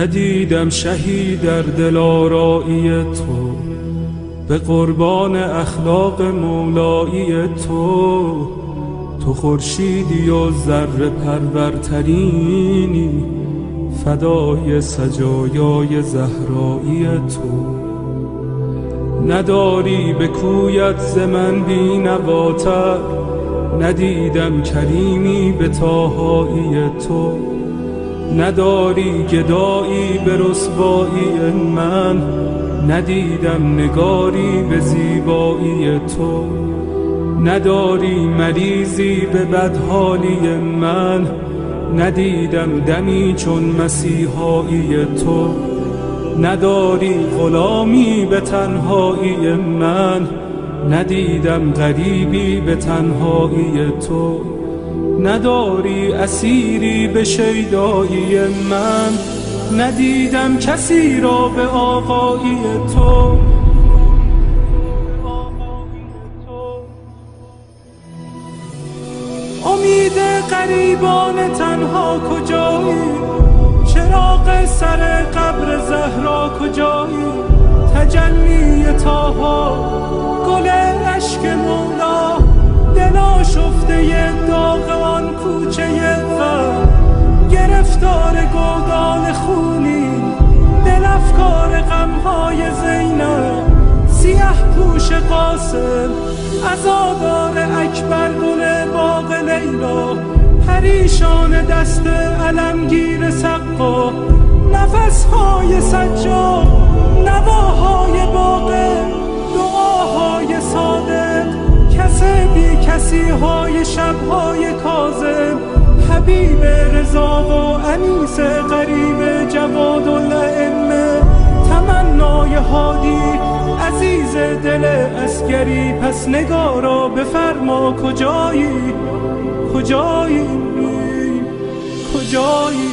ندیدم شهی در دلارایی تو، به قربان اخلاق مولایی تو. تو خورشیدی و ذره پرورترینی، فدای سجایای زهرایی تو. نداری به کویت ز من بینواتر، ندیدم کریمی به طاهایی تو. نداری گدایی به رسوایی من، ندیدم نگاری به زیبایی تو. نداری مریضی به بدحالی من، ندیدم دمی چون مسیحایی تو. نداری غلامی به تنهایی من، ندیدم غریبی به تنهایی تو. نداری اسیری به شیدایی من، ندیدم کسی را به آقایی تو. امید غریبان تنها کجایی؟ چراغ سر قبر زهرا کجایی؟ تجلی طاها، گل عشق مولا، دل آشفته داغ آن کوچه غم. گرفتار گودال خونی، دل افکار غمهای زینب. سیه پوش قاسم، عزادار اکبر، گل باغ لیلا. پریشان دست علمگیر سقا، نفسهای سجاد، نواهای باقر، دعاهای صادق. کسی کسی های شبهای کاظم، حبیب رضا و انیس غریب جواد الائمه. تمنای هادی عزیز دل عسکری، پس نگارا بفرما کجایی؟ کجایی؟ کجایی؟